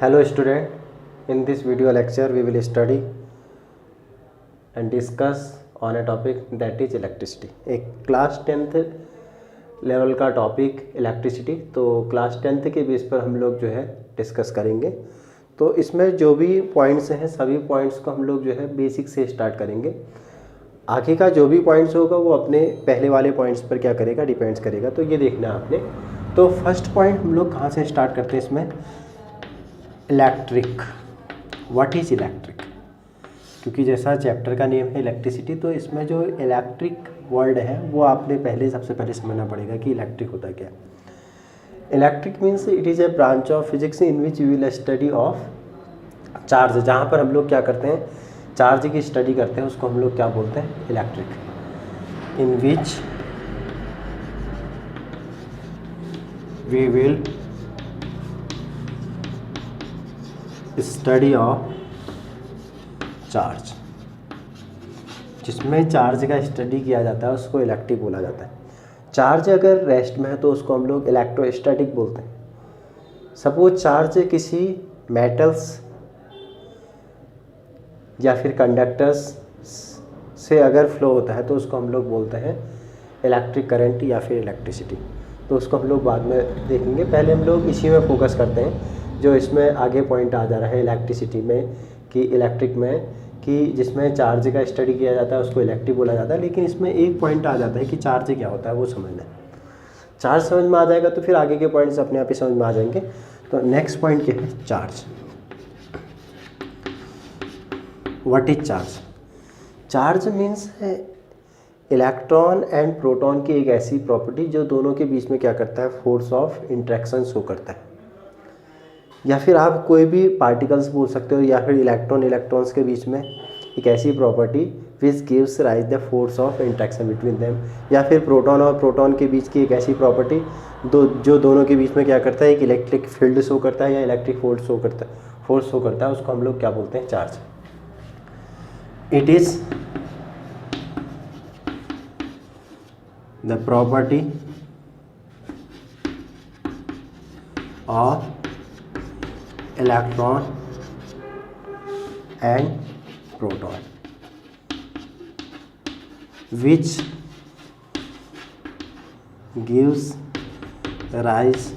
Hello student, in this video lecture we will study and discuss on a topic that is electricity. एक class 10th level का topic electricity, तो class 10th के base पर हम लोग जो है डिस्कस करेंगे। तो इसमें जो भी पॉइंट्स हैं सभी पॉइंट्स को हम लोग जो है बेसिक से स्टार्ट करेंगे। आगे का जो भी पॉइंट्स होगा वो अपने पहले वाले पॉइंट्स पर क्या करेगा, डिपेंड्स करेगा। तो ये देखना है आपने। तो फर्स्ट पॉइंट हम लोग कहाँ से स्टार्ट करते हैं इसमें, इलेक्ट्रिक। व्हाट इज़ इलेक्ट्रिक, क्योंकि जैसा चैप्टर का नेम है इलेक्ट्रिसिटी, तो इसमें जो इलेक्ट्रिक वर्ड है वो आपने सबसे पहले समझना पड़ेगा कि इलेक्ट्रिक होता क्या है। Electric means it is a branch of physics in which you will study of charge. जहाँ पर हम लोग क्या करते हैं, चार्ज की स्टडी करते हैं, उसको हम लोग क्या बोलते हैं, electric. In which we will study of charge, जिसमें चार्ज का स्टडी किया जाता है उसको इलेक्ट्रिक बोला जाता है। चार्ज अगर रेस्ट में है तो उसको हम लोग इलेक्ट्रोस्टैटिक बोलते हैं। सपोज चार्ज किसी मेटल्स या फिर कंडक्टर्स से अगर फ्लो होता है तो उसको हम लोग बोलते हैं इलेक्ट्रिक करंट या फिर इलेक्ट्रिसिटी। तो उसको हम लोग बाद में देखेंगे, पहले हम लोग इसी में फोकस करते हैं जो इसमें आगे पॉइंट आ जा रहा है इलेक्ट्रिसिटी में, कि इलेक्ट्रिक में, कि जिसमें चार्ज का स्टडी किया जाता है उसको इलेक्ट्रिक बोला जाता है। लेकिन इसमें एक पॉइंट आ जाता है कि चार्ज क्या होता है वो समझना है। चार्ज समझ में आ जाएगा तो फिर आगे के पॉइंट्स अपने आप ही समझ में आ जाएंगे। तो नेक्स्ट पॉइंट क्या है, charge. What is charge? Charge means है इलेक्ट्रॉन एंड प्रोटॉन की एक ऐसी प्रॉपर्टी जो दोनों के बीच में क्या करता है, फोर्स ऑफ इंट्रैक्शन शो करता है। या फिर आप कोई भी पार्टिकल्स बोल सकते हो, या फिर इलेक्ट्रॉन्स के बीच में एक ऐसी property which gives rise the force of interaction between them. या फिर प्रोटॉन और प्रोटॉन के बीच की एक ऐसी प्रॉपर्टी जो दोनों के बीच में क्या करता है, एक इलेक्ट्रिक फील्ड शो करता है या इलेक्ट्रिक फोर्स शो करता है, उसको हम लोग क्या बोलते हैं, charge. It is the property of electron and proton which gives rise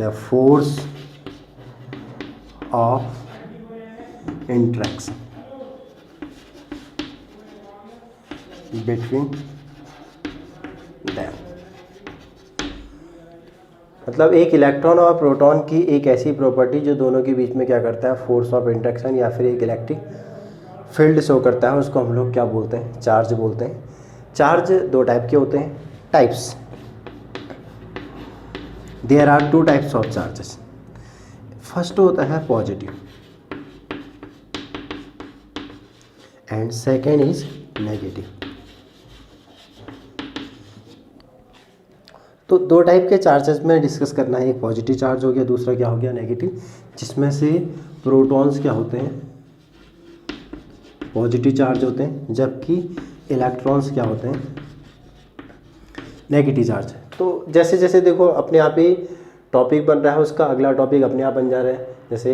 the force of interaction between them। मतलब एक इलेक्ट्रॉन और प्रोटॉन की एक ऐसी प्रॉपर्टी जो दोनों के बीच में क्या करता है, फोर्स ऑफ इंट्रैक्शन या फिर एक इलेक्ट्रिक फील्ड शो करता है, उसको हम लोग क्या बोलते हैं, चार्ज बोलते हैं। चार्ज दो टाइप के होते हैं, types. There are two types of charges. First होता है positive and second is negative. तो दो टाइप के चार्जेस में डिस्कस करना है, एक पॉजिटिव चार्ज हो गया, दूसरा क्या हो गया, नेगेटिव। जिसमें से प्रोटॉन्स क्या होते हैं, पॉजिटिव चार्ज होते हैं, जबकि इलेक्ट्रॉन्स क्या होते हैं, नेगेटिव चार्ज। तो जैसे जैसे देखो अपने आप ही टॉपिक बन रहा है, उसका अगला टॉपिक अपने आप बन जा रहा है। जैसे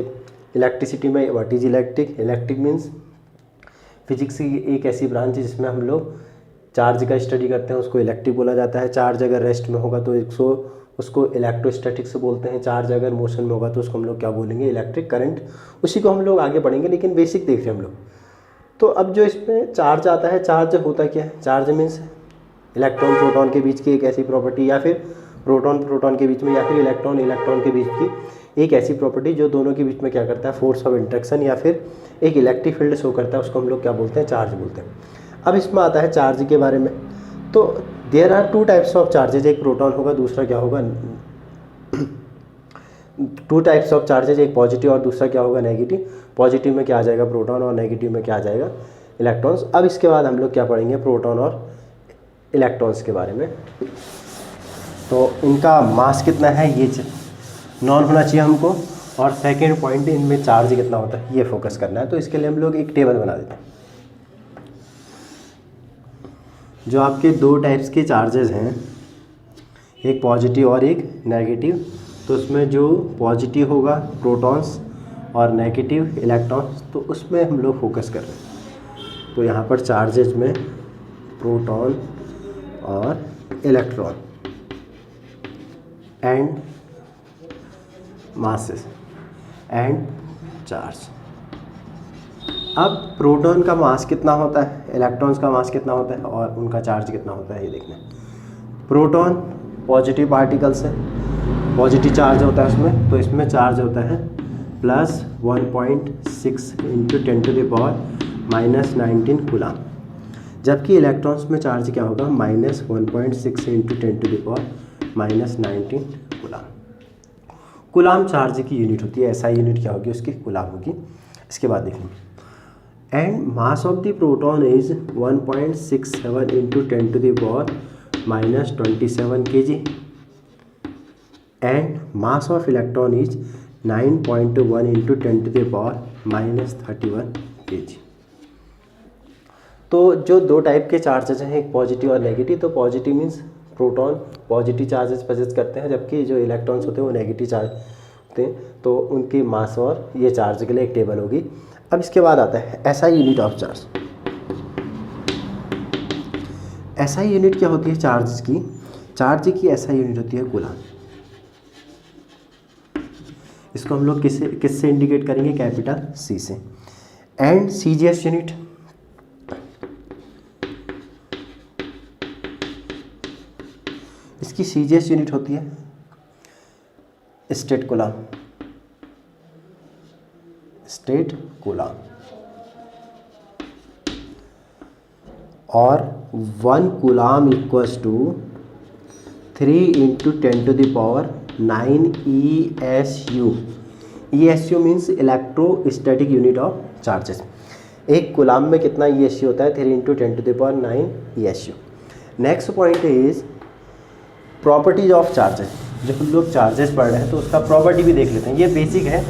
इलेक्ट्रिसिटी में what is electric, electric means physics की एक ऐसी ब्रांच है जिसमें हम लोग चार्ज का स्टडी करते हैं, उसको इलेक्ट्रिक बोला जाता है। चार्ज अगर रेस्ट में होगा तो उसको इलेक्ट्रोस्टैटिक्स बोलते हैं। चार्ज अगर मोशन में होगा तो उसको हम लोग क्या बोलेंगे, इलेक्ट्रिक करंट। उसी को हम लोग आगे पढ़ेंगे, लेकिन बेसिक देख रहे हैं हम लोग। तो अब जो इसमें चार्ज आता है, चार्ज होता क्या है, चार्ज मीन्स इलेक्ट्रॉन प्रोटॉन के बीच की एक ऐसी प्रॉपर्टी, या फिर प्रोटॉन के बीच में, या फिर इलेक्ट्रॉन के बीच की एक ऐसी प्रॉपर्टी जो दोनों के बीच में क्या करता है, फोर्स ऑफ इंट्रैक्शन या फिर एक इलेक्ट्रिक फील्ड शो करता है, उसको हम लोग क्या बोलते हैं, चार्ज बोलते हैं। अब इसमें आता है चार्ज के बारे में। तो there are two types of charges, एक प्रोटॉन होगा, दूसरा क्या होगा, टू टाइप्स ऑफ चार्जेज, एक पॉजिटिव और दूसरा क्या होगा, नेगेटिव। पॉजिटिव में क्या आ जाएगा, प्रोटॉन, और नेगेटिव में क्या आ जाएगा, इलेक्ट्रॉन्स। अब इसके बाद हम लोग क्या पढ़ेंगे, प्रोटॉन और इलेक्ट्रॉन्स के बारे में। तो इनका मास कितना है ये नॉन होना चाहिए हमको, और सेकेंड पॉइंट इनमें चार्ज कितना होता है ये फोकस करना है। तो इसके लिए हम लोग एक टेबल बना देते हैं। जो आपके दो टाइप्स के चार्जेस हैं, एक पॉजिटिव और एक नेगेटिव, तो उसमें जो पॉजिटिव होगा प्रोटॉन्स और नेगेटिव इलेक्ट्रॉन्स, तो उसमें हम लोग फोकस कर रहे हैं। तो यहाँ पर चार्जेज में प्रोटॉन और electron and masses and charge. अब प्रोटॉन का मास कितना होता है, इलेक्ट्रॉन्स का मास कितना होता है और उनका चार्ज कितना होता है, ये देखना है। प्रोटॉन पॉजिटिव पार्टिकल्स है, पॉजिटिव चार्ज होता है उसमें, तो इसमें चार्ज होता है प्लस 1.6 × 10⁻⁻19 कूलाम। जबकि इलेक्ट्रॉन्स में चार्ज क्या होगा, -1.6 × 10⁻⁻19 कूलाम। कूलाम चार्ज की यूनिट होती है, SI यूनिट क्या होगी उसकी, कूलाम होगी। इसके बाद देखेंगे and mass of the proton is 1.67 × 10⁻⁻27 kg and mass of electron is 9.1 × 10⁻31 kg। तो जो दो टाइप के चार्जेज हैं, एक पॉजिटिव और नेगेटिव। तो positive means proton positive charges possess करते हैं, जबकि जो इलेक्ट्रॉन्स होते हैं वो नेगेटिव चार्ज होते हैं। तो उनकी मास और ये चार्ज के लिए एक टेबल होगी। अब इसके बाद आता है SI unit of charge. SI unit क्या होती है चार्ज की, चार्ज की SI यूनिट होती है कूलाम। इसको हम लोग किससे इंडिकेट करेंगे, कैपिटल C से। एंड CGS यूनिट, इसकी CGS यूनिट होती है स्टेट कूलाम, स्टेट कूलाम। और 1 coulomb equals to 3 × 10⁹ ESU। ESU means electrostatic unit of charges. एक कूलाम में कितना ESU होता है, 3 × 10⁹ ESU। Next point is properties of charges. जब हम लोग चार्जेस पढ़ रहे हैं तो उसका प्रॉपर्टी भी देख लेते हैं। ये बेसिक है,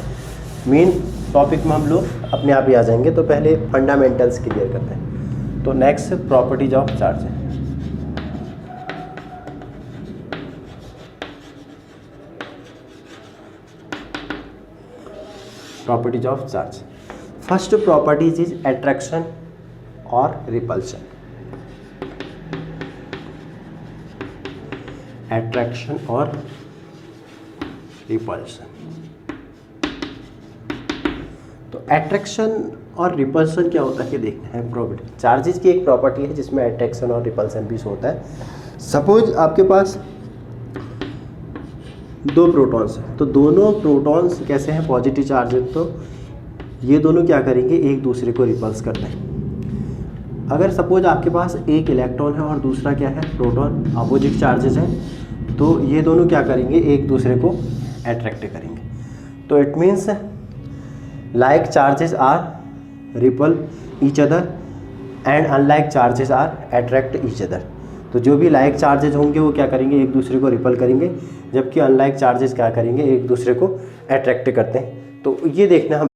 मेन टॉपिक में हम लोग अपने आप ही आ जाएंगे। तो पहले फंडामेंटल्स क्लियर करते हैं। तो नेक्स्ट प्रॉपर्टीज ऑफ चार्ज है। Properties of charge, first properties is attraction और रिपल्शन। अट्रैक्शन और रिपल्शन। तो अट्रैक्शन और रिपल्शन क्या होता है, देखना है। प्रॉपर्टी चार्जेस की एक प्रॉपर्टी है जिसमें अट्रैक्शन और रिपल्शन भी होता है। सपोज आपके पास दो प्रोटॉन्स हैं, तो दोनों प्रोटॉन्स कैसे हैं, पॉजिटिव चार्ज है, तो ये दोनों क्या करेंगे, एक दूसरे को रिपल्स करते हैं। अगर सपोज आपके पास एक इलेक्ट्रॉन है और दूसरा क्या है, प्रोटॉन, अपोजिट चार्जेस हैं, तो ये दोनों क्या करेंगे, एक दूसरे को अट्रैक्ट करेंगे। तो it means like charges are repel each other and unlike charges are attract each other. तो जो भी लाइक चार्जेस होंगे वो क्या करेंगे, एक दूसरे को रिपल करेंगे, जबकि अनलाइक चार्जेस क्या करेंगे, एक दूसरे को अट्रैक्ट करते हैं। तो ये देखना हम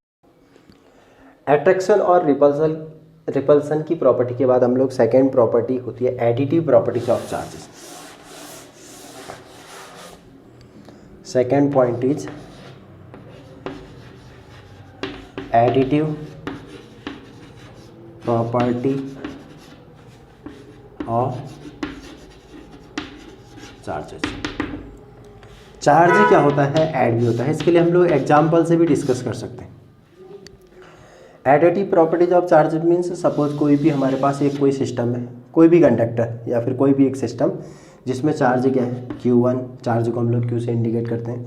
अट्रैक्शन और रिपल्सन की प्रॉपर्टी के बाद हम लोग सेकेंड प्रॉपर्टी होती है additive properties of charges. Second point is additive property of charges. Charge क्या होता है, ऐड भी होता है। इसके लिए हम लोग एग्जाम्पल से भी डिस्कस कर सकते हैं। Additive properties of charge means suppose कोई भी हमारे पास एक कोई सिस्टम है, कोई भी कंडक्टर या फिर कोई भी एक सिस्टम जिसमें चार्ज क्या है, Q1, चार्ज को हम लोग Q से इंडिकेट करते हैं,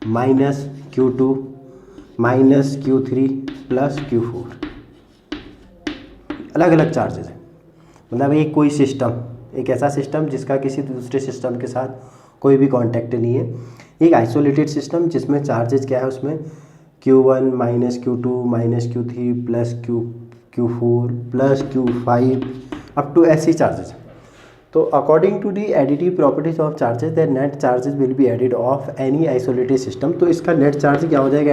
-Q2, -Q3 प्लस Q4, अलग अलग चार्जेस हैं। मतलब एक कोई सिस्टम, एक ऐसा सिस्टम जिसका किसी दूसरे सिस्टम के साथ कोई भी कांटेक्ट नहीं है, एक आइसोलेटेड सिस्टम जिसमें चार्जेस क्या है, उसमें Q1 -Q2 -Q3 plus Q4 plus Q5 up to ऐसी चार्जेस। तो according to the additive properties of charges the net charges will be added of any isolated system. तो इसका नेट चार्ज क्या हो जाएगा,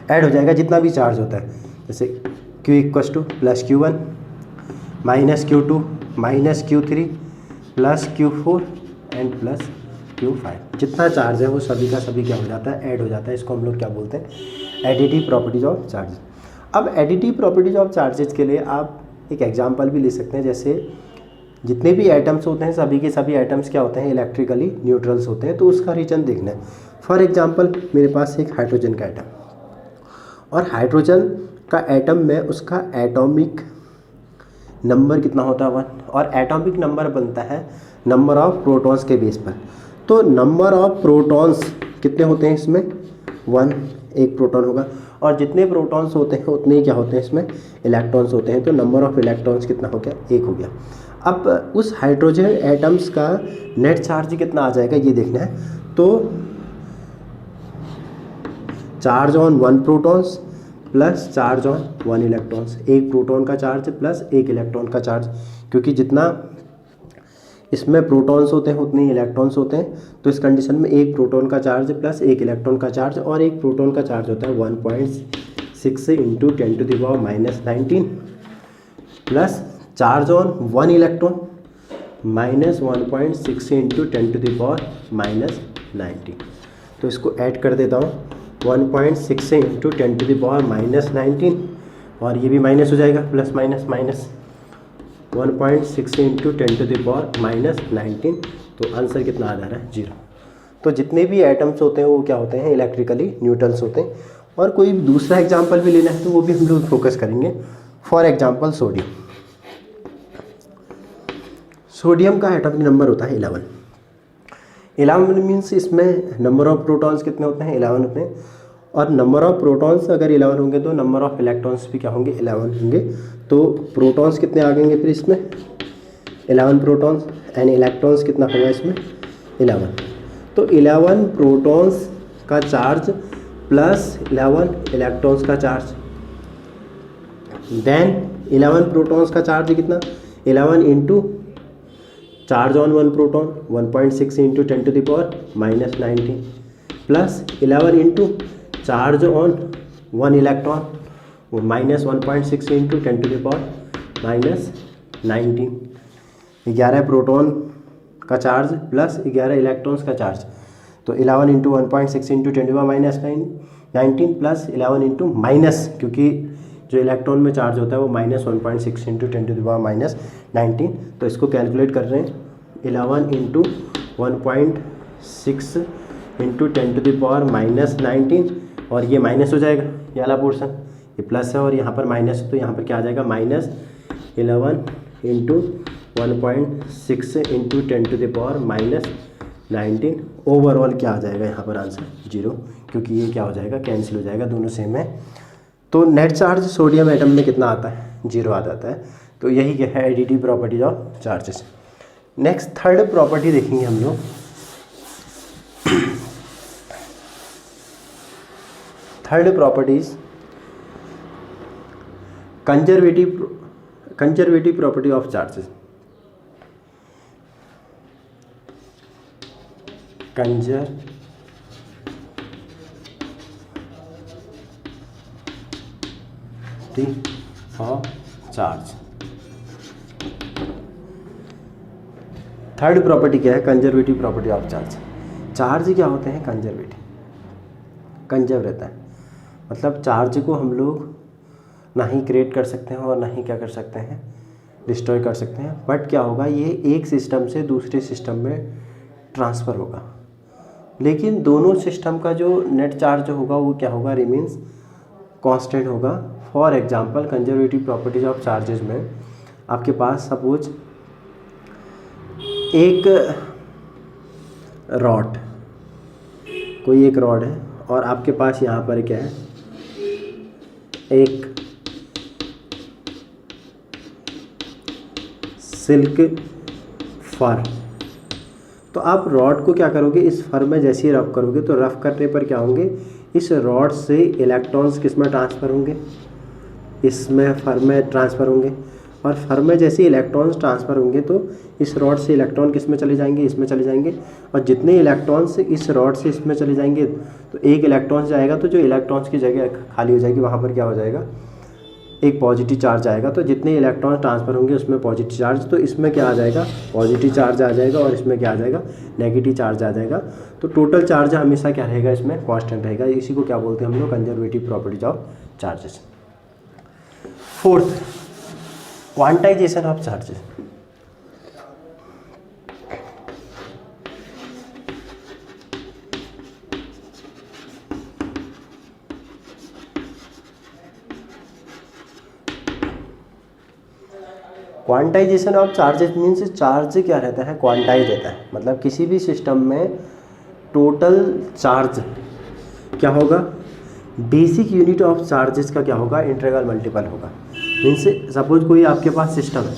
ऐड हो जाएगा जितना भी चार्ज होता है। जैसे Q = plus Q1 -Q2 -Q3 plus Q4 and plus Q5। जितना चार्ज है वो सभी का सभी क्या हो जाता है, ऐड हो जाता है। इसको हम लोग क्या बोलते हैं, एडिटिव प्रॉपर्टीज ऑफ चार्जेस। अब एडिटिव प्रॉपर्टीज ऑफ चार्जेस के लिए आप एक एग्जांपल भी ले सकते हैं। जैसे जितने भी एटम्स होते हैं सभी के सभी एटम्स क्या होते हैं, इलेक्ट्रिकली न्यूट्रल्स होते हैं, तो उसका रीजन देखना है। फॉर एग्जांपल मेरे पास एक हाइड्रोजन का एटम, और हाइड्रोजन का एटम में उसका एटॉमिक नंबर कितना होता है 1, और एटॉमिक नंबर बनता है नंबर ऑफ प्रोटॉन्स के बेस पर। तो नंबर ऑफ प्रोटॉन्स कितने होते हैं इसमें, 1, एक प्रोटॉन होगा, और जितने प्रोटॉन्स होते हैं उतने ही क्या होते हैं इसमें, इलेक्ट्रॉन्स होते हैं। तो नंबर ऑफ इलेक्ट्रॉन्स कितना हो गया, 1 हो गया। अब उस हाइड्रोजन एटम्स का नेट चार्ज कितना आ जाएगा ये देखना है। तो charge on 1 protons plus charge on 1 electrons, एक प्रोटॉन का चार्ज प्लस एक इलेक्ट्रॉन का चार्ज, क्योंकि जितना इसमें प्रोटॉन्स होते हैं उतने ही इलेक्ट्रॉन्स होते हैं। तो इस कंडीशन में एक प्रोटॉन का चार्ज प्लस एक इलेक्ट्रॉन का चार्ज, और एक प्रोटॉन का चार्ज होता है 1.6 into 10⁻⁻19 plus charge on 1 electron minus 1.6 into 10⁻⁻19। तो इसको ऐड कर देता हूँ, 1.6 इंटू 10⁻⁻19, और ये भी माइनस हो जाएगा, प्लस माइनस माइनस 1.6 इंटू 10⁻⁻19। तो आंसर कितना आ जा रहा है, 0। तो जितने भी एटम्स होते हैं वो क्या होते हैं, इलेक्ट्रिकली न्यूट्रल्स होते हैं। और कोई दूसरा एग्जांपल भी लेना है तो वो भी हम लोग फोकस करेंगे। फॉर एग्जांपल सोडियम, सोडियम का एटॉमिक नंबर होता है 11। 11 मीन्स इसमें नंबर ऑफ प्रोटॉन्स कितने होते हैं, 11 होते हैं, और नंबर ऑफ प्रोटॉन्स अगर 11 होंगे तो नंबर ऑफ इलेक्ट्रॉन्स भी क्या होंगे, 11 होंगे। तो प्रोटॉन्स कितने आ गएंगे फिर इसमें, 11 प्रोटॉन्स, एंड इलेक्ट्रॉन्स कितना होगा इसमें, 11। तो 11 प्रोटॉन्स का चार्ज प्लस 11 इलेक्ट्रॉन्स का चार्ज, देन 11 प्रोटॉन्स का चार्ज कितना, 11 into charge on 1 proton 1.6 into 10⁻⁻19 plus 11 into charge on 1 electron वो माइनस 1.6 इंटू 10⁻⁻19। 11 प्रोटॉन का चार्ज प्लस 11 इलेक्ट्रॉन्स का चार्ज, तो 11 into 1.6 into 10⁻⁻19 plus 11 into minus, क्योंकि जो इलेक्ट्रॉन में चार्ज होता है वो माइनस 1.6 इंटू 10⁻⁻19। तो इसको कैलकुलेट कर रहे हैं, 11 इंटू 1.6 इंटू 10⁻⁻19, और ये माइनस हो जाएगा ये वाला पोर्सन, ये प्लस है और यहाँ पर माइनस है, तो यहाँ पर क्या आ जाएगा, माइनस 11 इंटू 1.6 इंटू 10⁻⁻19। ओवरऑल क्या आ जाएगा यहाँ पर आंसर, 0, क्योंकि ये क्या हो जाएगा, कैंसिल हो जाएगा, दोनों सेम है। तो नेट चार्ज सोडियम एटम में कितना आता है, 0 आ जाता है। तो यही क्या है additive properties of charges. Next third property देखेंगे हम लोग। Third properties conservative property of charges. Of charge. Third property क्या है, conservative property of charge. Charge क्या होते हैं, कंजर्वेटिव, कंजर्व रहता है, मतलब चार्ज को हम लोग ना ही क्रिएट कर सकते हैं और ना ही क्या कर सकते हैं, डिस्ट्रॉय कर सकते हैं। बट क्या होगा, ये एक सिस्टम से दूसरे सिस्टम में ट्रांसफ़र होगा, लेकिन दोनों सिस्टम का जो नेट चार्ज होगा वो क्या होगा, रिमेन्स कांस्टेंट होगा। For example conservative properties of charges में आपके पास सपोज एक रॉड, कोई एक रॉड है, और आपके पास यहाँ पर क्या है, एक सिल्क फर। तो आप रॉड को क्या करोगे, इस फर में जैसे ही रफ करोगे तो रफ करने पर क्या होंगे, इस रॉड से इलेक्ट्रॉन्स किस में ट्रांसफ़र होंगे, इसमें फर में ट्रांसफ़र होंगे, और फर में जैसे इलेक्ट्रॉन्स ट्रांसफ़र होंगे तो इस रॉड से इलेक्ट्रॉन किस में चले जाएंगे, इसमें चले जाएंगे, और जितने इलेक्ट्रॉन्स इस रॉड से इसमें चले जाएंगे तो एक इलेक्ट्रॉन जाएगा, तो जो इलेक्ट्रॉन्स की जगह खाली हो जाएगी वहाँ पर क्या हो जाएगा, एक पॉजिटिव चार्ज आएगा, तो जितने इलेक्ट्रॉन ट्रांसफ़र होंगे उसमें पॉजिटिव चार्ज, तो इसमें क्या आ जाएगा, पॉजिटिव चार्ज आ जाएगा और इसमें क्या आ जाएगा, नेगेटिव चार्ज आ जाएगा। तो टोटल चार्ज हमेशा क्या रहेगा, इसमें कांस्टेंट रहेगा। इसी को क्या बोलते हैं हम लोग, conservative properties of charges. Fourth, quantization of charges. Quantization of charges means charge क्या रहता है, क्वांटाइज रहता है। मतलब किसी भी सिस्टम में टोटल चार्ज क्या होगा, बेसिक यूनिट ऑफ चार्जेस का क्या होगा, इंटीग्रल मल्टीपल होगा। मीन्स सपोज कोई आपके पास सिस्टम है,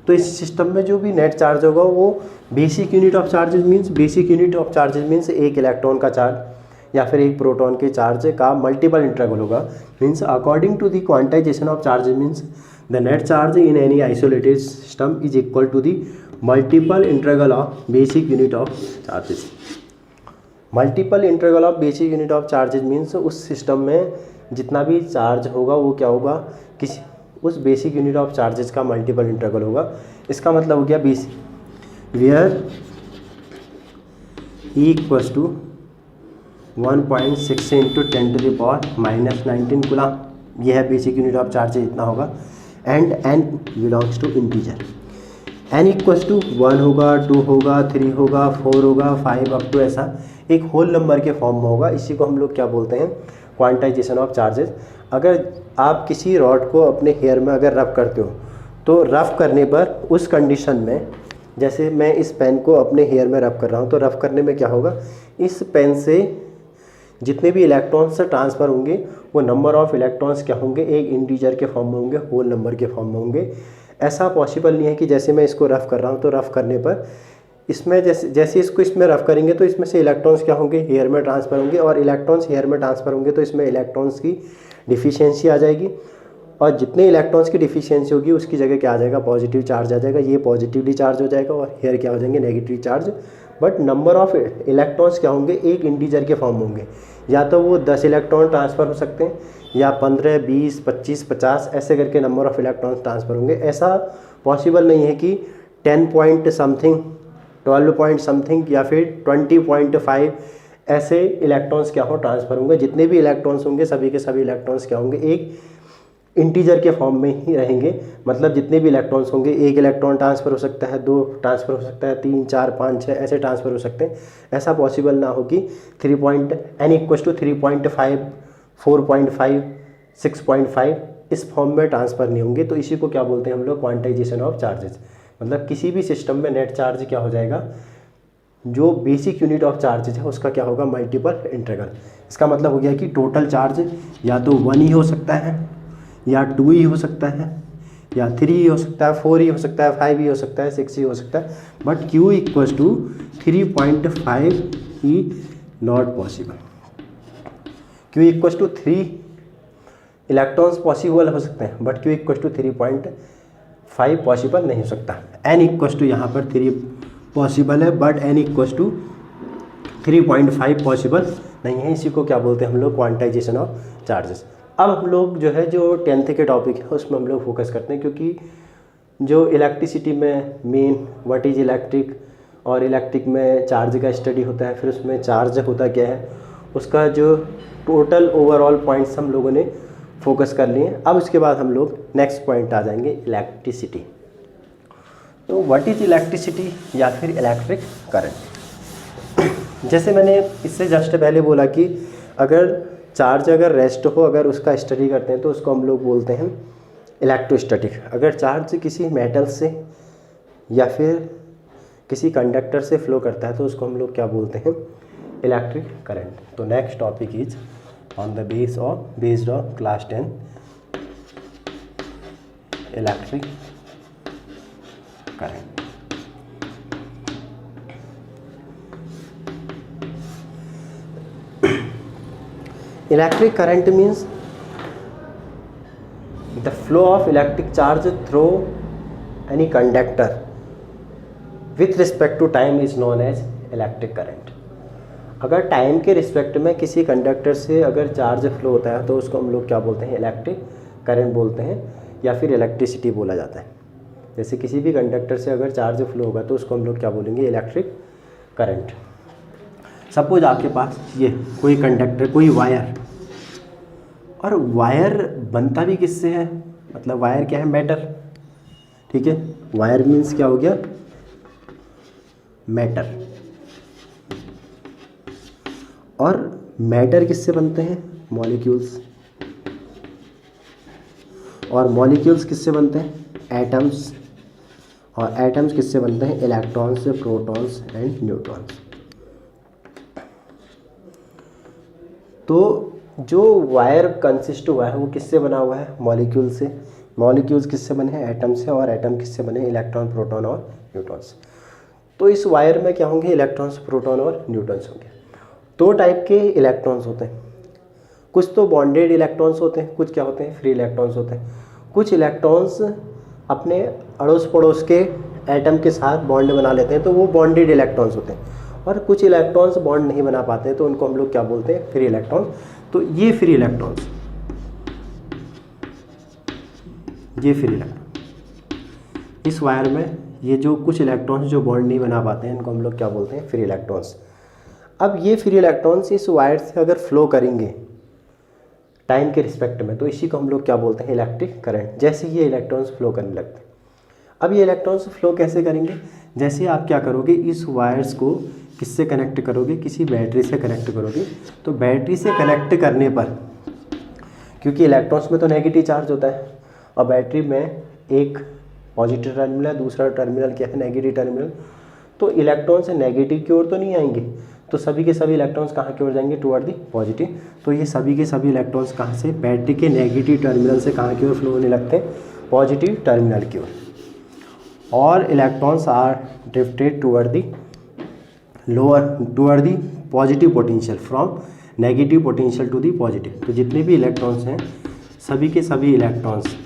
तो इस सिस्टम में जो भी नेट चार्ज होगा वो basic unit of charges means, basic unit of charges means एक इलेक्ट्रॉन का चार्ज या फिर एक प्रोटॉन के चार्ज का मल्टीपल इंटीग्रल होगा। Means according to the quantisation of charges means the net charge in any isolated system is equal to the multiple integral of basic unit of charges. Multiple integral of basic unit of charges means उस system में जितना भी charge होगा वो क्या होगा, किसी उस बेसिक यूनिट ऑफ चार्जेस का मल्टीपल इंटीग्रल होगा। इसका मतलब हो गया basic where E equals to 1.6 into 10⁻⁻19 coulomb, यह है बेसिक यूनिट ऑफ चार्जेस, इतना होगा। And n belongs to integer, n equals to 1 होगा, 2 होगा, 3 होगा, 4 होगा, 5 अप टू ऐसा एक होल नंबर के फॉर्म में होगा। इसी को हम लोग क्या बोलते हैं, क्वांटाइजेशन ऑफ चार्जेस। अगर आप किसी रॉड को अपने हेयर में अगर रब करते हो, तो रब करने पर उस कंडीशन में, जैसे मैं इस पेन को अपने हेयर में रब कर रहा हूँ, तो रब करने में क्या होगा, इस पेन से जितने भी इलेक्ट्रॉन्स ट्रांसफ़र होंगे वो नंबर ऑफ़ इलेक्ट्रॉन्स क्या होंगे, एक इंटीजर के फॉर्म में होंगे, होल नंबर के फॉर्म में होंगे। ऐसा पॉसिबल नहीं है कि जैसे मैं इसको रफ़ कर रहा हूँ तो रफ़ करने पर इसमें जैसे इसको इसमें रफ़ करेंगे तो इसमें से इलेक्ट्रॉन्स क्या होंगे, हेयर में ट्रांसफ़र होंगे, और इलेक्ट्रॉन्स हेयर में ट्रांसफ़र होंगे तो इसमें इलेक्ट्रॉन्स की डिफिशियंसी आ जाएगी, और जितने इलेक्ट्रॉन्स की डिफिशियंसी होगी उसकी जगह क्या आ जाएगा, पॉजिटिव चार्ज आ जाएगा। ये पॉजिटिवली चार्ज हो जाएगा और हेयर क्या हो जाएंगे, negative charge. But number of electrons क्या होंगे, एक इंटीजर के फॉर्म होंगे। या तो वो 10 इलेक्ट्रॉन ट्रांसफ़र हो सकते हैं, या 15, 20, 25, 50 ऐसे करके नंबर ऑफ़ इलेक्ट्रॉन्स ट्रांसफ़र होंगे। ऐसा पॉसिबल नहीं है कि 10 पॉइंट समथिंग, 12 पॉइंट समथिंग या फिर 20.5 ऐसे इलेक्ट्रॉन्स क्या हो ट्रांसफ़र होंगे। जितने भी इलेक्ट्रॉन्स होंगे सभी के सभी इलेक्ट्रॉन्स क्या होंगे, एक इंटीजर के फॉर्म में ही रहेंगे। मतलब जितने भी इलेक्ट्रॉन्स होंगे, एक इलेक्ट्रॉन ट्रांसफ़र हो सकता है, 2 ट्रांसफ़र हो सकता है, 3, 4, 5, 6 ऐसे ट्रांसफ़र हो सकते हैं। ऐसा पॉसिबल ना हो कि n इक्वल्स टू 3.5, 4.5, 6.5 इस फॉर्म में ट्रांसफ़र नहीं होंगे। तो इसी को क्या बोलते हैं हम लोग, क्वांटाइजेशन ऑफ चार्जेस। मतलब किसी भी सिस्टम में नेट चार्ज क्या हो जाएगा, जो बेसिक यूनिट ऑफ चार्जेज है उसका क्या होगा, मल्टीपल इंटीग्रल। इसका मतलब हो गया कि टोटल चार्ज या तो 1 ही हो सकता है, या 2 ही हो सकता है, या 3 ही हो सकता है, 4 ही हो सकता है, 5 ही हो सकता है, 6 ही हो सकता है। बट Q इक्वल्स टू 3.5 ही not possible. Q equals to 3 electrons possible हो सकते हैं, but Q equals to 3.5 possible नहीं हो सकता। N इक्वल्स टू यहाँ पर 3 पॉसिबल है, but N equals to 3.5 possible नहीं है। इसी को क्या बोलते हैं हम लोग, क्वांटाइजेशन ऑफ चार्जेस। अब हम लोग जो है जो 10th के टॉपिक है उसमें हम लोग फोकस करते हैं, क्योंकि जो इलेक्ट्रिसिटी में मेन व्हाट इज इलेक्ट्रिक और इलेक्ट्रिक में चार्ज का स्टडी होता है, फिर उसमें चार्ज होता क्या है, उसका जो टोटल ओवरऑल पॉइंट्स हम लोगों ने फोकस कर लिए। अब उसके बाद हम लोग नेक्स्ट पॉइंट आ जाएंगे, इलेक्ट्रिसिटी। तो व्हाट इज इलेक्ट्रिसिटी या फिर इलेक्ट्रिक करंट। जैसे मैंने इससे जस्ट पहले बोला कि अगर चार्ज अगर रेस्ट हो, अगर उसका स्टडी करते हैं तो उसको हम लोग बोलते हैं इलेक्ट्रोस्टैटिक। अगर चार्ज किसी मेटल से या फिर किसी कंडक्टर से फ्लो करता है तो उसको हम लोग क्या बोलते हैं, इलेक्ट्रिक करंट। तो next topic is on the based on class 10 electric current. Electric current means the flow of electric charge through any conductor with respect to time is known as electric current। अगर time के respect में किसी conductor से अगर charge flow होता है तो उसको हम लोग क्या बोलते हैं, इलेक्ट्रिक करंट बोलते हैं या फिर इलेक्ट्रिसिटी बोला जाता है। जैसे किसी भी कंडक्टर से अगर चार्ज फ्लो होगा तो उसको हम लोग क्या बोलेंगे, इलेक्ट्रिक करंट। सपोज आपके पास ये कोई कंडक्टर, कोई वायर, और वायर बनता भी किससे है, मतलब वायर क्या है, मैटर, ठीक है। वायर मीन्स क्या हो गया, मैटर। और मैटर किससे बनते हैं, मॉलिक्यूल्स। और मॉलिक्यूल्स किससे बनते हैं, एटम्स। और एटम्स किससे बनते हैं, इलेक्ट्रॉन्स से, प्रोटॉन्स एंड न्यूट्रॉन्स। तो जो वायर कंसिस्ट हुआ है वो किससे बना हुआ है, मॉलिक्यूल से। मॉलिक्यूल्स किससे बने हैं, एटम से। और एटम किससे बने, इलेक्ट्रॉन, प्रोटॉन और न्यूट्रॉन्स। तो इस वायर में क्या होंगे, इलेक्ट्रॉन्स, प्रोटॉन और न्यूट्रॉन्स होंगे। दो टाइप के इलेक्ट्रॉन्स होते हैं, कुछ तो बॉन्डेड इलेक्ट्रॉन्स होते हैं, कुछ क्या होते हैं, फ्री इलेक्ट्रॉन्स होते हैं। कुछ इलेक्ट्रॉन्स अपने अड़ोस पड़ोस के एटम के साथ बॉन्ड बना लेते हैं तो वो बॉन्डेड इलेक्ट्रॉन्स होते हैं। और कुछ इलेक्ट्रॉन्स बॉन्ड नहीं बना पाते हैं तो उनको हम लोग क्या बोलते हैं, फ्री इलेक्ट्रॉन्स। तो ये फ्री इलेक्ट्रॉन्स, ये फ्री इलेक्ट्रॉन, इस वायर में ये जो कुछ इलेक्ट्रॉन्स जो बॉन्ड नहीं बना पाते हैं इनको हम लोग क्या बोलते हैं, फ्री इलेक्ट्रॉन्स। अब ये फ्री इलेक्ट्रॉन्स इस वायर से अगर फ्लो करेंगे टाइम के रिस्पेक्ट में तो इसी को हम लोग क्या बोलते हैं, इलेक्ट्रिक करंट। जैसे ये इलेक्ट्रॉन्स फ्लो करने लगते हैं। अब ये इलेक्ट्रॉन्स फ्लो कैसे करेंगे, जैसे आप क्या करोगे, इस वायर्स को किससे कनेक्ट करोगे, किसी बैटरी से कनेक्ट करोगे। तो बैटरी से कनेक्ट करने पर, क्योंकि इलेक्ट्रॉन्स में तो नेगेटिव चार्ज होता है और बैटरी में एक पॉजिटिव टर्मिनल है, दूसरा टर्मिनल क्या है, नेगेटिव टर्मिनल। तो इलेक्ट्रॉन से नेगेटिव की ओर तो नहीं आएंगे, तो सभी के सभी इलेक्ट्रॉन्स कहाँ की ओर जाएंगे, टुवर्ड दी पॉजिटिव। तो ये सभी के सभी इलेक्ट्रॉन्स कहाँ से, बैटरी के नेगेटिव टर्मिनल से कहाँ की ओर फ्लो होने लगते हैं, पॉजिटिव टर्मिनल की ओर। और electrons are drifted toward the lower, toward the positive potential, from negative potential to the positive. तो जितने भी इलेक्ट्रॉन्स हैं सभी के सभी इलेक्ट्रॉन्स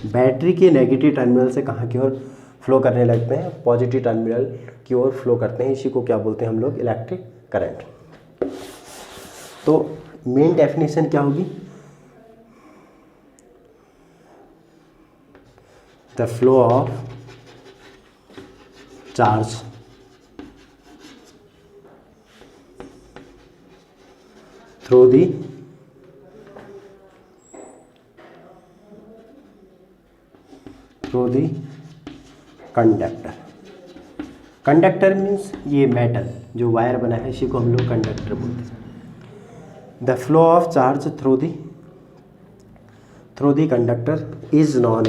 बैटरी के नेगेटिव टर्मिनल से कहाँ की ओर फ्लो करने लगते हैं, पॉजिटिव टर्मिनल की ओर फ्लो करते हैं। इसी को क्या बोलते हैं हम लोग, इलेक्ट्रिक करंट। तो मेन डेफिनेशन क्या होगी, the flow of charge through the conductor. Conductor means ये मेटल जो वायर बना है इसी को हम लोग कंडक्टर बोलते हैं। The flow of charge through the conductor is known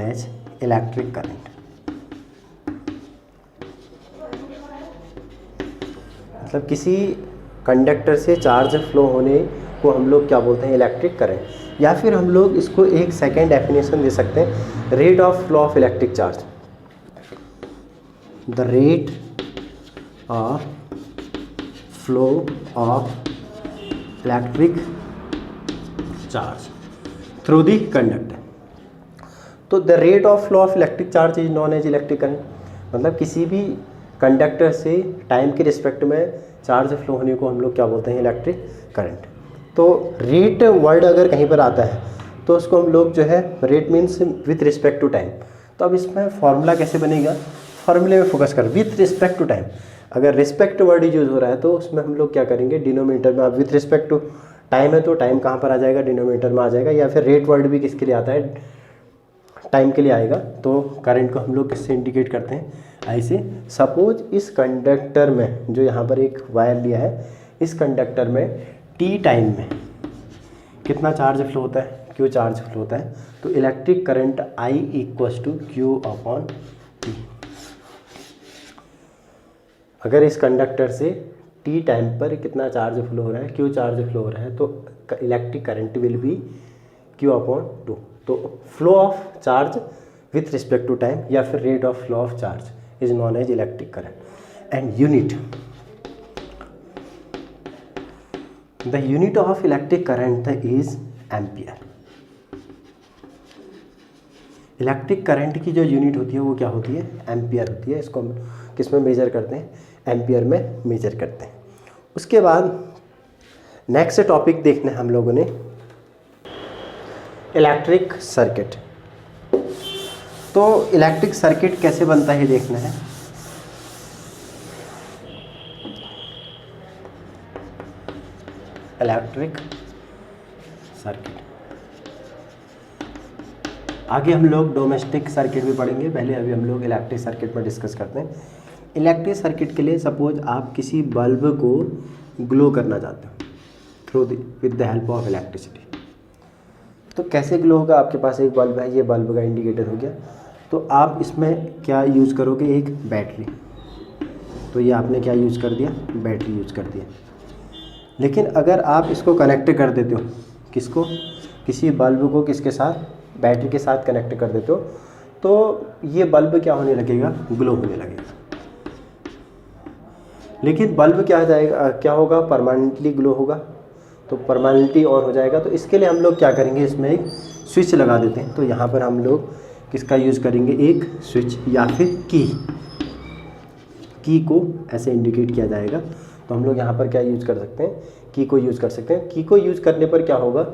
as electric current. मतलब किसी कंडक्टर से चार्ज फ्लो होने को हम लोग क्या बोलते हैं, इलेक्ट्रिक करंट। या फिर हम लोग इसको एक सेकेंड डेफिनेशन दे सकते हैं, rate of flow of electric charge. The rate of flow of electric charge through the conductor. तो the rate of flow of electric charge is known as electric current. मतलब किसी भी कंडक्टर से time के respect में charge flow होने को हम लोग क्या बोलते हैं, इलेक्ट्रिक करंट। तो रेट वर्ड अगर कहीं पर आता है तो उसको हम लोग जो है, rate means with respect to time. तो अब इसमें फॉर्मूला कैसे बनेगा, फॉर्मूले में फोकस कर, विथ रिस्पेक्ट टू टाइम। अगर रिस्पेक्ट वर्ड यूज हो रहा है तो उसमें हम लोग क्या करेंगे, डिनोमिनेटर में। अब विथ रिस्पेक्ट टू टाइम है तो टाइम कहाँ पर आ जाएगा, डिनोमिनेटर में आ जाएगा। या फिर रेट वर्ड भी किसके लिए आता है, टाइम के लिए आएगा। तो करंट को हम लोग किससे इंडिकेट करते हैं, ऐसे। सपोज इस कंडक्टर में जो यहाँ पर एक वायर लिया है, इस कंडक्टर में टी टाइम में कितना चार्ज फ्लो होता है, क्यू चार्ज फ्लो होता है। तो electric current I equals to Q upon T. अगर इस कंडक्टर से टी टाइम पर कितना चार्ज फ्लो हो रहा है, क्यू चार्ज फ्लो हो रहा है, तो electric current will be Q upon t. तो flow of charge with respect to time या फिर rate of flow of charge is known as electric current. And unit, the unit of electric current is ampere. Electric current की जो unit होती है वो क्या होती है, एम्पियर होती है। इसको हम किस में मेजर करते हैं, एम्पियर में मेजर करते हैं। उसके बाद नेक्स्ट टॉपिक देखना है हम लोगों ने इलेक्ट्रिक सर्किट। तो इलेक्ट्रिक सर्किट कैसे बनता है देखना है। इलेक्ट्रिक सर्किट, आगे हम लोग डोमेस्टिक सर्किट भी पढ़ेंगे, पहले अभी हम लोग इलेक्ट्रिक सर्किट पर डिस्कस करते हैं। इलेक्ट्रिक सर्किट के लिए सपोज आप किसी बल्ब को ग्लो करना चाहते हो through with the help of electricity. तो कैसे ग्लो होगा, आपके पास एक बल्ब है, ये बल्ब का इंडिकेटर हो गया, तो आप इसमें क्या यूज़ करोगे, एक बैटरी। तो ये आपने क्या यूज़ कर दिया, बैटरी यूज़ कर दिया। लेकिन अगर आप इसको कनेक्ट कर देते हो, किसको, किसी बल्ब को किसके साथ, बैटरी के साथ कनेक्ट कर देते हो, तो ये बल्ब क्या होने लगेगा, ग्लो होने लगेगा। लेकिन बल्ब क्या जाएगा, क्या होगा, परमानेंटली ग्लो होगा, तो परमानेंटली ऑन हो जाएगा। तो इसके लिए हम लोग क्या करेंगे, इसमें एक स्विच लगा देते हैं। तो यहाँ पर हम लोग किसका यूज़ करेंगे, एक स्विच या फिर की को ऐसे इंडिकेट किया जाएगा। तो हम लोग यहाँ पर क्या यूज़ कर सकते हैं, की को यूज़ कर सकते हैं। की को यूज़ करने पर क्या होगा,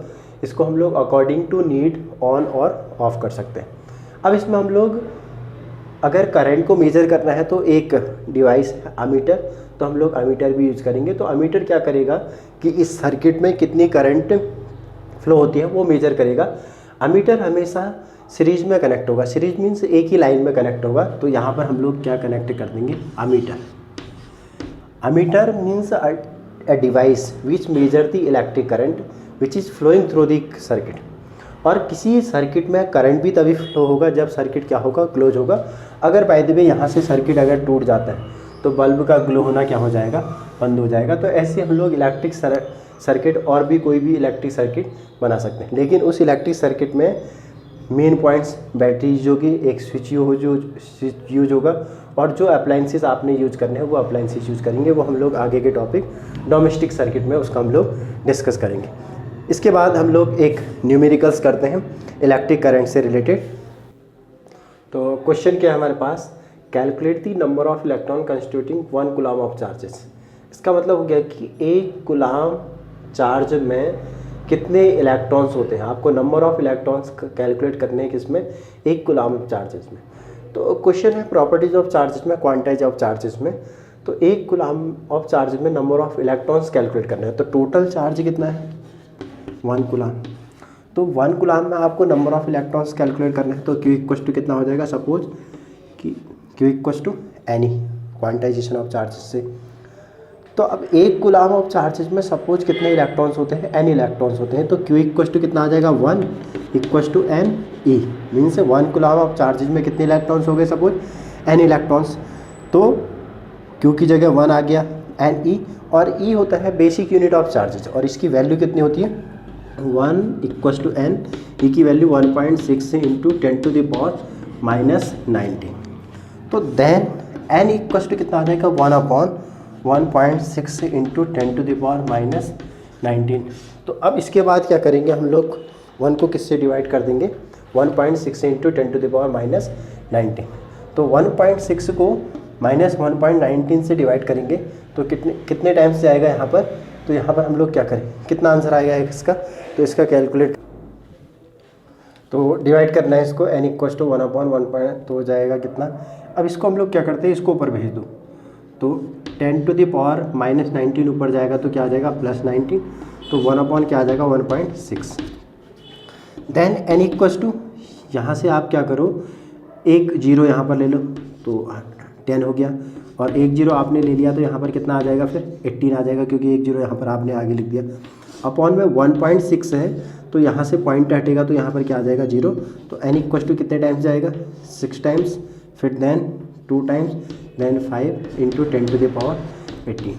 इसको हम लोग अकॉर्डिंग टू नीड ऑन और ऑफ कर सकते हैं। अब इसमें हम लोग अगर करंट को मेजर करना है तो एक डिवाइस है अमीटर, तो हम लोग अमीटर भी यूज़ करेंगे। तो अमीटर क्या करेगा कि इस सर्किट में कितनी करंट फ्लो होती है वो मेजर करेगा। अमीटर हमेशा सीरीज में कनेक्ट होगा, सीरीज मीन्स एक ही लाइन में कनेक्ट होगा। तो यहाँ पर हम लोग क्या कनेक्ट कर देंगे, ammeter. Ammeter means a device which measure the electric current which is flowing through the circuit. और किसी सर्किट में करंट भी तभी फ्लो होगा जब सर्किट क्या होगा, क्लोज होगा। अगर बाय द वे यहाँ से सर्किट अगर टूट जाता है तो बल्ब का ग्लो होना क्या हो जाएगा, बंद हो जाएगा। तो ऐसे हम लोग इलेक्ट्रिक सर्किट और भी कोई भी इलेक्ट्रिक सर्किट बना सकते हैं। लेकिन उस इलेक्ट्रिक सर्किट में मेन पॉइंट्स बैटरी यूज होगी, एक स्विच यूज होगा, और जो अप्लाइंसेस आपने यूज करने हैं वो अप्लाइंसेस यूज करेंगे। वो हम लोग आगे के टॉपिक डोमेस्टिक सर्किट में उसका हम लोग डिस्कस करेंगे। इसके बाद हम लोग एक न्यूमेरिकल्स करते हैं इलेक्ट्रिक करंट से रिलेटेड। तो क्वेश्चन क्या है हमारे पास, calculate the number of electron constituting 1 coulomb of charges. इसका मतलब हो गया कि 1 कूलम चार्ज में कितने इलेक्ट्रॉन्स होते हैं। आपको नंबर ऑफ इलेक्ट्रॉन्स कैलकुलेट करने हैं किसमें, 1 कूलम चार्जेस में। तो क्वेश्चन है प्रॉपर्टीज ऑफ चार्जेस में, क्वांटाइज ऑफ चार्जेस में। तो 1 कूलम ऑफ चार्ज में नंबर ऑफ इलेक्ट्रॉन्स कैलकुलेट करना है। तो टोटल चार्ज कितना है, 1 कूलम। तो 1 कूलम में आपको नंबर ऑफ इलेक्ट्रॉन्स कैलकुलेट करना है। तो क्यू इक्वल टू कितना हो जाएगा, सपोज कि Q equal to any, quantisation of charges से। तो अब 1 कूलम ऑफ चार्जेस में सपोज कितने इलेक्ट्रॉन्स होते हैं, एन इलेक्ट्रॉन्स होते हैं। तो क्यू इक्वल टू कितना आ जाएगा, 1 equal to N E, means 1 coulomb of charges में कितने इलेक्ट्रॉन्स हो गए, सपोज एन इलेक्ट्रॉन्स। तो क्यू की जगह 1 आ गया, एन ई, और ई होता है बेसिक यूनिट ऑफ चार्जेस, और इसकी वैल्यू कितनी होती है, 1 इक्वल टू एन, ई की value 1.6 into 10 to the power -19। तो देन एन इक्वल टू कितना आ जाएगा, 1/1.6 इंटू 10 टू द पावर -19। तो अब इसके बाद क्या करेंगे हम लोग, 1 को किससे डिवाइड कर देंगे, 1.6 इंटू 10 टू द पावर -19। तो 1.6 को -1.19 से डिवाइड करेंगे तो कितने टाइम्स से आएगा यहाँ पर। तो यहाँ पर हम लोग क्या करें, कितना आंसर आएगा इसका, तो इसका कैलकुलेट, तो डिवाइड करना है इसको, n इक्वल टू 1/1, तो हो जाएगा कितना। अब इसको हम लोग क्या करते हैं, इसको ऊपर भेज दो। तो 10 टू द पावर -19 ऊपर जाएगा तो क्या आ जाएगा, +19। तो 1/, क्या आ जाएगा, 1.6। देन n इक्वल टू, यहाँ से आप क्या करो, एक 0 यहाँ पर ले लो तो 10 हो गया, और एक 0 आपने ले लिया तो यहाँ पर कितना आ जाएगा, फिर 18 आ जाएगा, क्योंकि एक 0 यहाँ पर आपने आगे लिख दिया। अपॉन में 1.6 है तो यहाँ से पॉइंट हटेगा तो यहाँ पर क्या आ जाएगा, 0। तो n इक्वल टू कितने टाइम्स जाएगा, 6 टाइम्स, फिर then 2 times, then 5 into 10 to the power 18।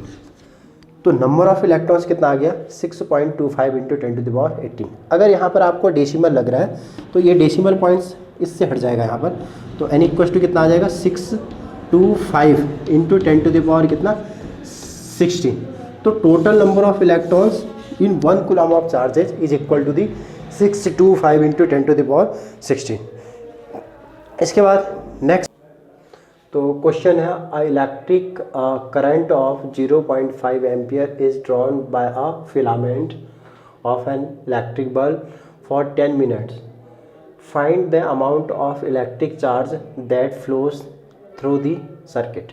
तो नंबर ऑफ इलेक्ट्रॉन्स कितना आ गया, 6.25 इंटू 10 टू द पावर 18। अगर यहाँ पर आपको डेसिमल लग रहा है तो ये डेसिमल पॉइंट्स इससे हट जाएगा यहाँ पर। तो n इक्वल टू कितना आ जाएगा, 625 इंटू 10 टू द पावर कितना, 16। तो total number of electrons in 1 coulomb of charges is equal to the 625 into 10 to the power 16। इसके बाद नेक्स्ट तो क्वेश्चन है, a electric current of 0.5 ampere is drawn by a filament of an electric bulb for 10 minutes, find the amount of electric charge that flows through the circuit.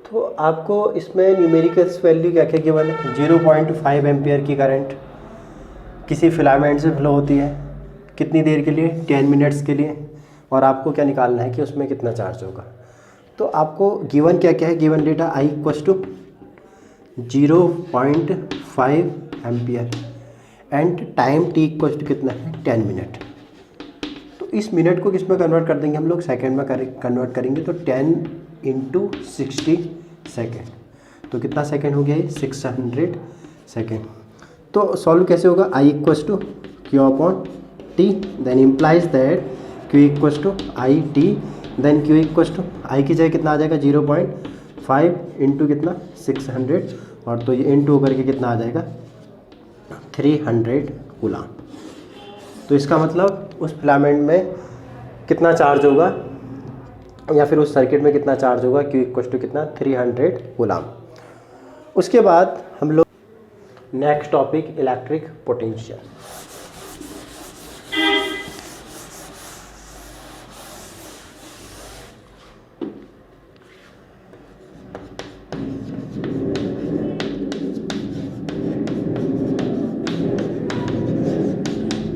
तो आपको इसमें numericals value क्या क्या given है, 0.5 ampere की current किसी filament से flow होती है, कितनी देर के लिए, 10 मिनट्स के लिए, और आपको क्या निकालना है कि उसमें कितना चार्ज होगा। तो आपको गिवन क्या क्या है, given data I equals to 0.5 ampere and time t equals to कितना है, 10 मिनट। तो इस मिनट को किस में कन्वर्ट कर देंगे हम लोग, सेकेंड में कन्वर्ट करेंगे। तो 10 × 60 सेकेंड, तो कितना सेकेंड हो गया ये, 600 सेकेंड। तो सॉल्व कैसे होगा, I equals to Q/T, then implies that Q equals to IT, then Q equals to I की जगह कितना आ जाएगा, 0.5 इंटू कितना, 600, और तो ये इंटू करके कितना आ जाएगा, 300 कूलाम। तो इसका मतलब उस फिलामेंट में कितना चार्ज होगा, या फिर उस सर्किट में कितना चार्ज होगा, Q इक्वल्स टू कितना, 300 कूलाम। उसके बाद हम लोग next topic, electric potential.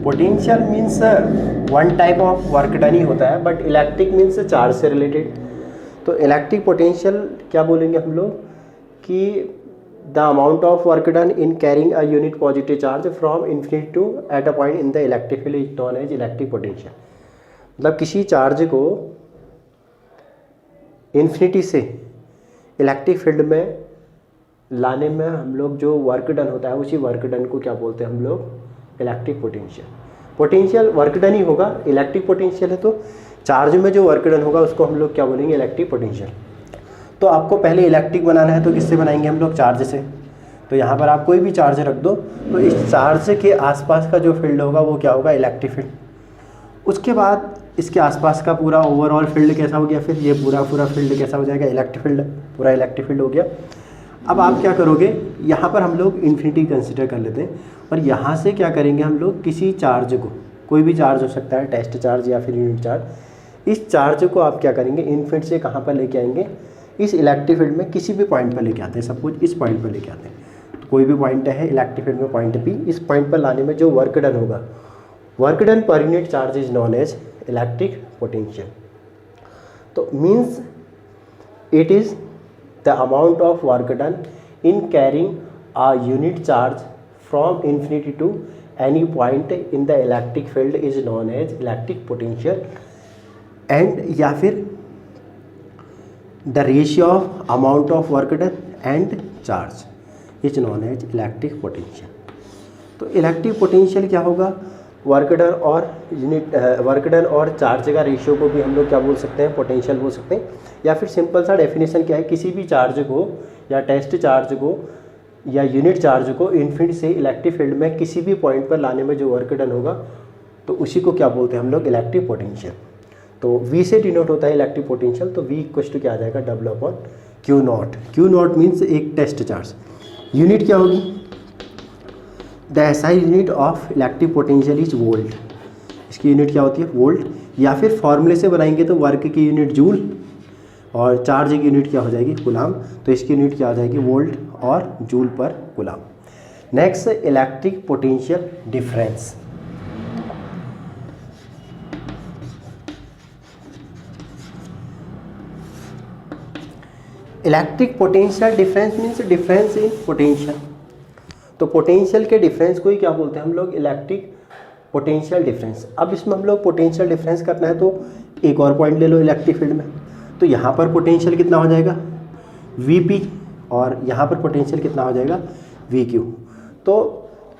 Potential means one type of work done ही होता है, बट इलेक्ट्रिक मीन्स चार्ज से रिलेटेड। तो इलेक्ट्रिक पोटेंशियल क्या बोलेंगे हम लोग कि the amount of work done in carrying a unit positive charge from infinity to at a point in the electric field is known as electric potential. मतलब किसी charge को इन्फिनिटी से इलेक्ट्रिक फील्ड में लाने में हम लोग जो वर्क डन होता है, उसी वर्क डन को क्या बोलते हैं हम लोग, electric potential. Potential work done ही होगा, इलेक्ट्रिक पोटेंशियल है तो चार्ज में जो वर्क डन होगा उसको हम लोग क्या बोलेंगे, इलेक्ट्रिक पोटेंशियल। तो आपको पहले इलेक्ट्रिक बनाना है, तो किससे बनाएंगे हम लोग, चार्ज से। तो यहाँ पर आप कोई भी चार्ज रख दो, तो इस चार्ज के आसपास का जो फील्ड होगा वो क्या होगा, इलेक्ट्रिक फील्ड। उसके बाद इसके आसपास का पूरा ओवरऑल फील्ड कैसा हो गया, फिर ये पूरा फील्ड कैसा हो जाएगा, इलेक्ट्रिक फील्ड, पूरा इलेक्ट्रिक फील्ड हो गया। अब आप क्या करोगे, यहाँ पर हम लोग इन्फिनिटी कंसिडर कर लेते हैं, और यहाँ से क्या करेंगे हम लोग, किसी चार्ज को, कोई भी चार्ज हो सकता है, टेस्ट चार्ज या फिर यूनिट चार्ज, इस चार्ज को आप क्या करेंगे, इन्फिनिटी से कहाँ पर लेके आएंगे, इस इलेक्ट्रिक फील्ड में किसी भी पॉइंट पर लेके आते हैं, सब कुछ इस पॉइंट पर लेके आते हैं। तो कोई भी पॉइंट है इलेक्ट्रिक फील्ड में, पॉइंट P, इस पॉइंट पर लाने में जो वर्क डन होगा, work done per unit charge is known as electric potential. तो means it is the amount of work done in carrying a unit charge from infinity to any point in the electric field is known as electric potential, and या फिर the ratio of amount of work done and charge is known as electric potential। तो electric potential क्या होगा, work done और unit work done और charge का ratio को भी हम लोग क्या बोल सकते हैं, पोटेंशियल बोल सकते हैं। या फिर सिंपल सा डेफिनेशन क्या है, किसी भी चार्ज को या टेस्ट चार्ज को या यूनिट चार्ज को इन्फिनिटी से इलेक्ट्रिक फील्ड में किसी भी पॉइंट पर लाने में जो वर्क डन होगा, तो उसी को क्या बोलते हैं हम लोग, इलेक्ट्रिक पोटेंशियल। तो V से डिनोट होता है इलेक्ट्रिक पोटेंशियल। तो V इक्वल्स टू क्या आ जाएगा, W/Q0। Q0 मीन्स एक टेस्ट चार्ज। यूनिट क्या होगी, the SI unit of electric potential is volt. इसकी यूनिट क्या होती है, वोल्ट। या फिर फॉर्मूले से बनाएंगे तो वर्क की यूनिट जूल, और चार्ज की यूनिट क्या हो जाएगी, कूलाम। तो इसकी यूनिट क्या हो जाएगी, वोल्ट और जूल पर coulomb. Next, electric potential difference. Electric potential difference means difference in potential. तो पोटेंशियल के डिफरेंस को ही क्या बोलते हैं हम लोग, इलेक्ट्रिक पोटेंशियल डिफरेंस। अब इसमें हम लोग पोटेंशियल डिफरेंस करना है, तो एक और पॉइंट ले लो इलेक्ट्रिक फील्ड में। तो यहाँ पर पोटेंशियल कितना हो जाएगा, Vp, और यहाँ पर पोटेंशियल कितना हो जाएगा, Vq। तो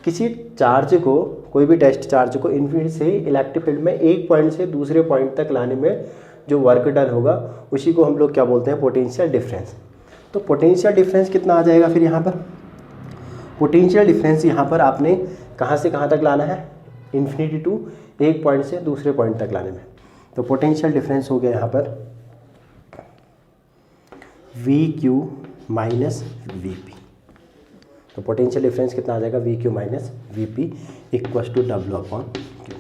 किसी चार्ज को, कोई भी टेस्ट चार्ज को इन्फिनिटी से इलेक्ट्रिक फील्ड में एक पॉइंट से दूसरे पॉइंट तक लाने में जो वर्क डन होगा, उसी को हम लोग क्या बोलते हैं, पोटेंशियल डिफरेंस। तो पोटेंशियल डिफरेंस कितना आ जाएगा फिर यहाँ पर, पोटेंशियल डिफरेंस यहाँ पर आपने कहाँ से कहाँ तक लाना है, इन्फिनिटी टू एक पॉइंट से दूसरे पॉइंट तक लाने में। तो पोटेंशियल डिफरेंस हो गया यहाँ पर V Q minus V P. तो पोटेंशियल डिफरेंस कितना आ जाएगा, V Q minus V P equals to W upon Q.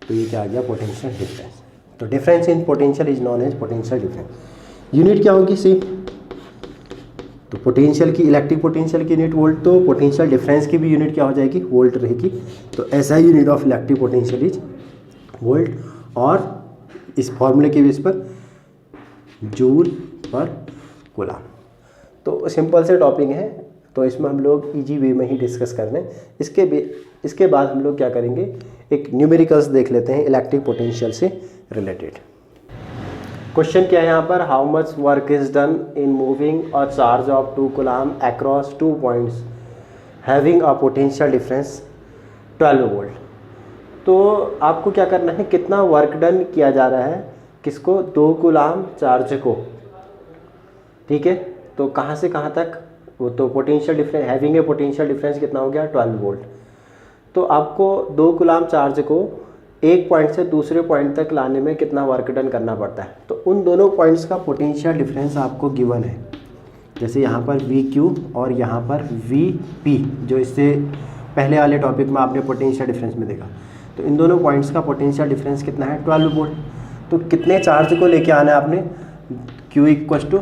तो ये क्या आ गया, पोटेंशियल डिफरेंस। तो difference in potential is known as potential difference. Unit क्या होगी सी, तो पोटेंशियल की, इलेक्ट्रिक पोटेंशियल की यूनिट वोल्ट, तो पोटेंशियल डिफरेंस की भी यूनिट क्या हो जाएगी, वोल्ट रहेगी। तो ऐसा unit of electric potential is volt, और इस फॉर्मूले के बेस पर जूल पर कूलम। तो सिंपल से टॉपिक है, तो इसमें हम लोग इजी वे में ही डिस्कस कर रहे हैं। इसके बाद हम लोग क्या करेंगे, एक न्यूमेरिकल्स देख लेते हैं इलेक्ट्रिक पोटेंशियल से रिलेटेड। क्वेश्चन क्या है यहाँ पर, how much work is done in moving a charge of 2 coulomb across 2 points having a potential difference 12 volt. तो आपको क्या करना है, कितना वर्क डन किया जा रहा है, किसको, 2 कूलम चार्ज को, ठीक है। तो कहाँ से कहाँ तक, वो तो potential difference, having a potential difference कितना हो गया, 12 वोल्ट। तो आपको 2 कूलम चार्ज को एक पॉइंट से दूसरे पॉइंट तक लाने में कितना वर्क डन करना पड़ता है। तो उन दोनों पॉइंट्स का पोटेंशियल डिफरेंस आपको गिवन है, जैसे यहाँ पर वी क्यू और यहाँ पर वी पी, जो इससे पहले वाले टॉपिक में आपने पोटेंशियल डिफरेंस में देखा। तो इन दोनों पॉइंट्स का पोटेंशियल डिफरेंस कितना है, 12 वोल्ट। तो कितने चार्ज को लेके आना है आपने, Q equal to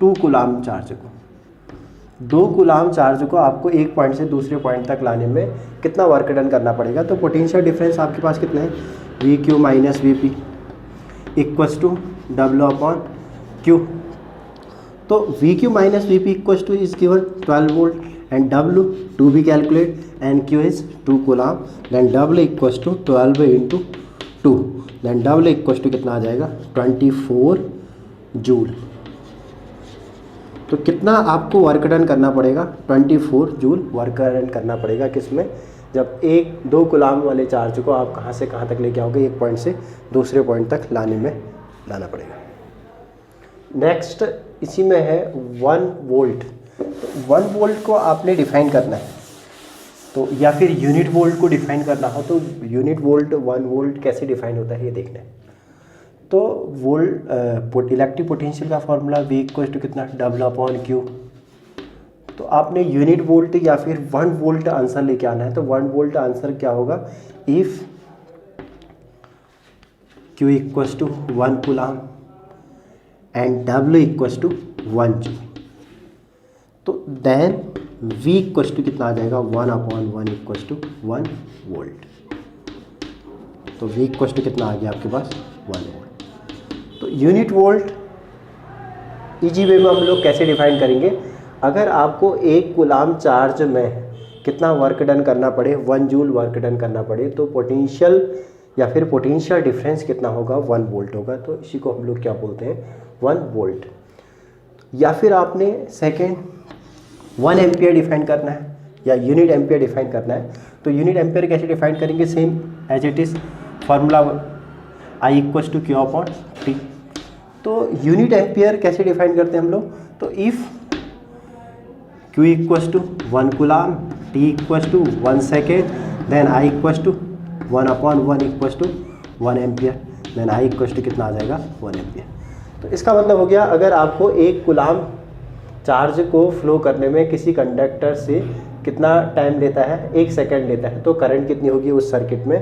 2 coulomb charge को, 2 कूलम चार्ज को आपको एक पॉइंट से दूसरे पॉइंट तक लाने में कितना वर्क डन करना पड़ेगा। तो पोटेंशियल डिफरेंस आपके पास कितना है, V Q minus V P equals to W upon Q. तो V Q minus V P equals to is given 12 volt and W to be calculate and Q is 2 coulomb, then W equals to 12 into 2, then W equals to कितना आ जाएगा, 24 joule. तो कितना आपको work done करना पड़ेगा, 24 joule work done करना पड़ेगा, किसमें, जब 2 कूलम वाले चार्ज को आप कहाँ से कहाँ तक लेके आओगे, एक पॉइंट से दूसरे पॉइंट तक लाना पड़ेगा। नेक्स्ट इसी में है 1 वोल्ट। 1 वोल्ट को आपने डिफाइन करना है, तो या फिर यूनिट वोल्ट को डिफाइन करना हो, तो यूनिट वोल्ट 1 वोल्ट कैसे डिफाइन होता है ये देखना है। तो वोल्ट इलेक्ट्रिक पोटेंशियल का फॉर्मूला V इक्वल टू कितना, डब्ल्यू अपॉन क्यू। तो आपने यूनिट वोल्ट या फिर 1 वोल्ट आंसर लेके आना है। तो 1 वोल्ट आंसर क्या होगा, if Q equal to 1 coulomb and W equal to 1 joule, तो देन V इक्वल टू कितना आ जाएगा, 1 अपॉन 1 इक्वल टू 1 वोल्ट। तो V इक्वल टू कितना आ गया आपके पास, 1 वोल्ट। तो यूनिट वोल्ट इजी वे में हम लोग कैसे डिफाइन करेंगे, अगर आपको 1 कूलम चार्ज में कितना वर्क डन करना पड़े, 1 जूल वर्क डन करना पड़े, तो पोटेंशियल या फिर पोटेंशियल डिफरेंस कितना होगा, 1 वोल्ट होगा। तो इसी को हम लोग क्या बोलते हैं, 1 वोल्ट। या फिर आपने सेकेंड 1 एम्पियर डिफाइन करना है या यूनिट एम्पियर डिफाइन करना है। तो यूनिट एम्पियर कैसे डिफाइन करेंगे, same as it is formula I equal to Q upon T. तो यूनिट एम्पियर कैसे डिफाइन करते हैं हम लोग, तो if Q equal to 1 coulomb, T equal to 1 second, then I equal to 1 upon 1 equal to 1 ampere, then I equal to कितना आ जाएगा, 1 एम्पियर। तो इसका मतलब हो गया, अगर आपको 1 कूलम चार्ज को फ्लो करने में किसी कंडक्टर से कितना टाइम लेता है, 1 सेकेंड लेता है, तो करंट कितनी होगी उस सर्किट में,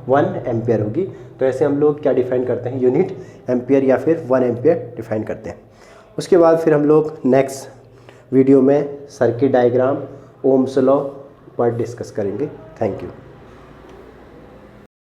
1 एम्पियर होगी। तो ऐसे हम लोग क्या डिफाइन करते हैं, यूनिट एम्पियर या फिर 1 एम्पियर डिफाइन करते हैं। उसके बाद फिर हम लोग नेक्स्ट वीडियो में सर्किट डायग्राम, ओम्स लॉ पर डिस्कस करेंगे। Thank you.